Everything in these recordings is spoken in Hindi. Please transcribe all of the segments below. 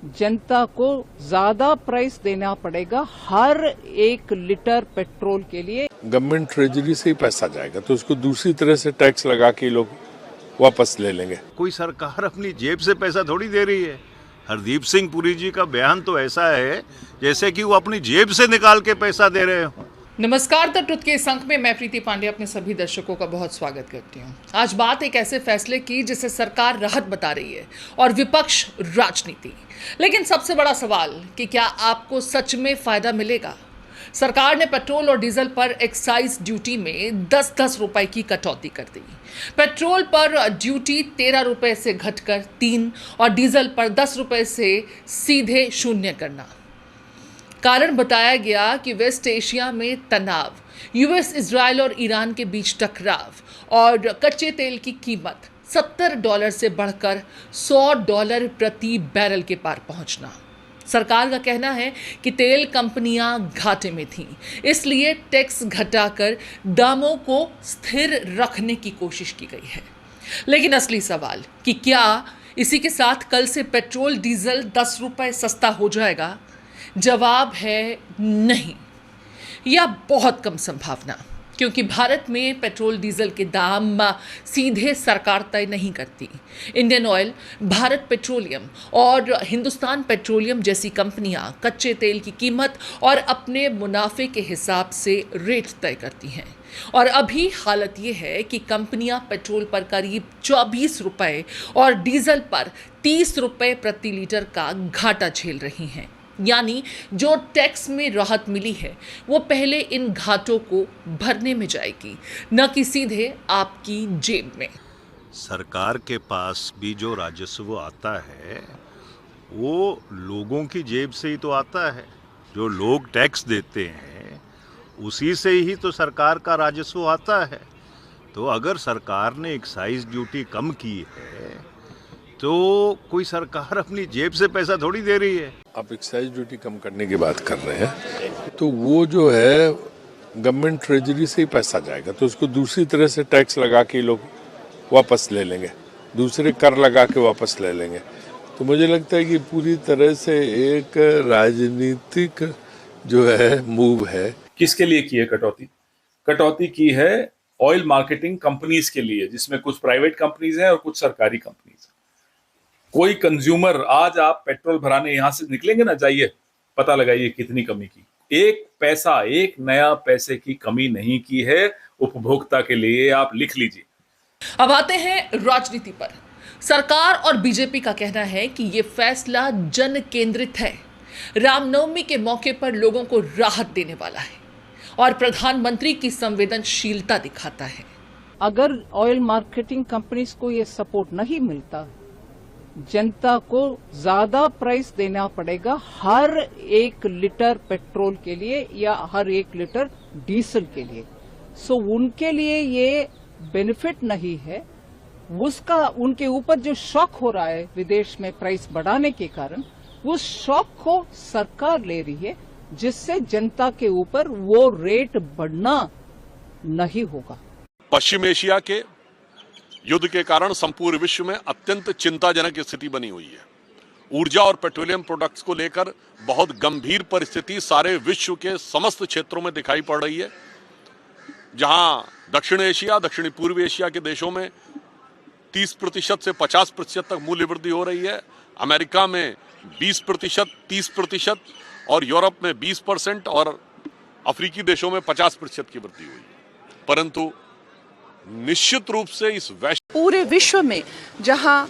जनता को ज्यादा प्राइस देना पड़ेगा हर 1 लीटर पेट्रोल के लिए। गवर्नमेंट ट्रेजरी से ही पैसा जाएगा तो उसको दूसरी तरह से टैक्स लगा के लोग वापस ले लेंगे। कोई सरकार अपनी जेब से पैसा थोड़ी दे रही है। हरदीप सिंह पुरी जी का बयान तो ऐसा है जैसे कि वो अपनी जेब से निकाल के पैसा दे रहे हो। नमस्कार, द ट्रुथ के इस अंक में मैं प्रीति पांडे अपने सभी दर्शकों का बहुत स्वागत करती हूँ। आज बात एक ऐसे फैसले की जिसे सरकार राहत बता रही है और विपक्ष राजनीति। लेकिन सबसे बड़ा सवाल कि क्या आपको सच में फायदा मिलेगा? सरकार ने पेट्रोल और डीजल पर एक्साइज ड्यूटी में 10-10 रुपए की कटौती कर दी। पेट्रोल पर ड्यूटी 13 रुपए से घटकर 3 और डीजल पर 10 रुपए से सीधे 0 करना। कारण बताया गया कि वेस्ट एशिया में तनाव, यूएस, इजराइल और ईरान के बीच टकराव और कच्चे तेल की कीमत $70 से बढ़कर $100 प्रति बैरल के पार पहुंचना। सरकार का कहना है कि तेल कंपनियां घाटे में थीं, इसलिए टैक्स घटाकर दामों को स्थिर रखने की कोशिश की गई है। लेकिन असली सवाल कि क्या इसी के साथ कल से पेट्रोल डीजल 10 रुपए सस्ता हो जाएगा? जवाब है नहीं, या बहुत कम संभावना, क्योंकि भारत में पेट्रोल डीजल के दाम सीधे सरकार तय नहीं करती। इंडियन ऑयल, भारत पेट्रोलियम और हिंदुस्तान पेट्रोलियम जैसी कंपनियां कच्चे तेल की कीमत और अपने मुनाफे के हिसाब से रेट तय करती हैं। और अभी हालत ये है कि कंपनियां पेट्रोल पर करीब 24 रुपए और डीजल पर 30 रुपए प्रति लीटर का घाटा झेल रही हैं। यानी जो टैक्स में राहत मिली है वो पहले इन घाटों को भरने में जाएगी, न कि सीधे आपकी जेब में। सरकार के पास भी जो राजस्व आता है वो लोगों की जेब से ही तो आता है। जो लोग टैक्स देते हैं उसी से ही तो सरकार का राजस्व आता है। तो अगर सरकार ने एक्साइज ड्यूटी कम की है तो कोई सरकार अपनी जेब से पैसा थोड़ी दे रही है। आप एक्साइज ड्यूटी कम करने की बात कर रहे हैं तो वो जो है गवर्नमेंट ट्रेजरी से ही पैसा जाएगा तो उसको दूसरी तरह से टैक्स लगा के लोग वापस ले लेंगे, दूसरे कर लगा के वापस ले लेंगे। तो मुझे लगता है कि पूरी तरह से एक राजनीतिक जो है मूव है। किसके लिए की है कटौती? कटौती की है ऑयल मार्केटिंग कंपनीज के लिए, जिसमें कुछ प्राइवेट कंपनीज हैं और कुछ सरकारी कंपनीज। कोई कंज्यूमर, आज आप पेट्रोल भराने यहां से निकलेंगे ना, जाइए पता लगाइए कितनी कमी की। एक पैसा, एक नया पैसे की कमी नहीं की है उपभोक्ता के लिए, आप लिख लीजिए। अब आते हैं राजनीति पर। सरकार और बीजेपी का कहना है कि यह फैसला जन केंद्रित है, रामनवमी के मौके पर लोगों को राहत देने वाला है और प्रधानमंत्री की संवेदनशीलता दिखाता है। अगर ऑयल मार्केटिंग कंपनीज को ये सपोर्ट नहीं मिलता, जनता को ज्यादा प्राइस देना पड़ेगा हर 1 लीटर पेट्रोल के लिए या हर 1 लीटर डीजल के लिए। सो उनके लिए ये बेनिफिट नहीं है। उसका उनके ऊपर जो शॉक हो रहा है विदेश में प्राइस बढ़ाने के कारण, उस शॉक को सरकार ले रही है, जिससे जनता के ऊपर वो रेट बढ़ना नहीं होगा। पश्चिम एशिया के युद्ध के कारण संपूर्ण विश्व में अत्यंत चिंताजनक स्थिति बनी हुई है। ऊर्जा और पेट्रोलियम प्रोडक्ट्स को लेकर बहुत गंभीर परिस्थिति सारे विश्व के समस्त क्षेत्रों में दिखाई पड़ रही है। जहां दक्षिण एशिया, दक्षिणी पूर्व एशिया के देशों में 30% से 50% तक मूल्य वृद्धि हो रही है। अमेरिका में 20%, 30% और यूरोप में 20% और अफ्रीकी देशों में 50% की वृद्धि हुई है। परंतु निश्चित रूप से इस पूरे विश्व में जहां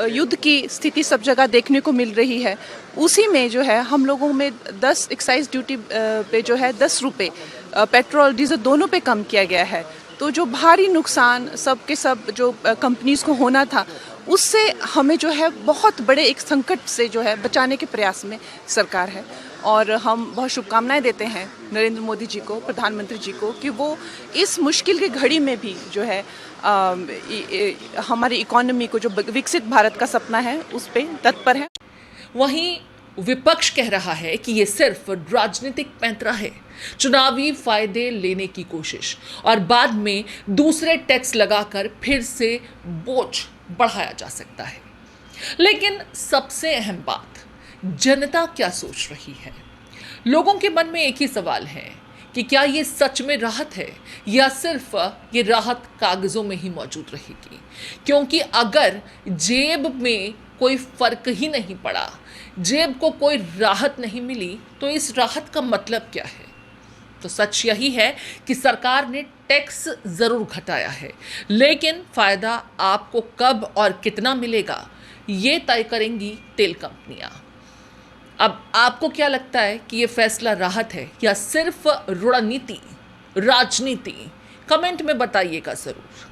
युद्ध की स्थिति सब जगह देखने को मिल रही है, उसी में जो है हम लोगों में 10 एक्साइज ड्यूटी पे जो है 10 रुपये पेट्रोल डीजल दोनों पे कम किया गया है। तो जो भारी नुकसान सब के सब जो कंपनीज को होना था, उससे हमें जो है बहुत बड़े एक संकट से जो है बचाने के प्रयास में सरकार है। और हम बहुत शुभकामनाएं देते हैं नरेंद्र मोदी जी को, प्रधानमंत्री जी को, कि वो इस मुश्किल की घड़ी में भी जो है हमारी इकोनॉमी को, जो विकसित भारत का सपना है, उस पे तत्पर है। वहीं विपक्ष कह रहा है कि ये सिर्फ राजनीतिक पैंतरा है, चुनावी फायदे लेने की कोशिश, और बाद में दूसरे टैक्स लगाकर फिर से बोझ बढ़ाया जा सकता है। लेकिन सबसे अहम बात, जनता क्या सोच रही है? लोगों के मन में एक ही सवाल है कि क्या ये सच में राहत है या सिर्फ ये राहत कागजों में ही मौजूद रहेगी? क्योंकि अगर जेब में कोई फर्क ही नहीं पड़ा, जेब को कोई राहत नहीं मिली, तो इस राहत का मतलब क्या है? तो सच यही है कि सरकार ने टैक्स जरूर घटाया है, लेकिन फायदा आपको कब और कितना मिलेगा ये तय करेंगी तेल कंपनियां। अब आपको क्या लगता है कि ये फैसला राहत है या सिर्फ रणनीति, राजनीति? कमेंट में बताइएगा जरूर।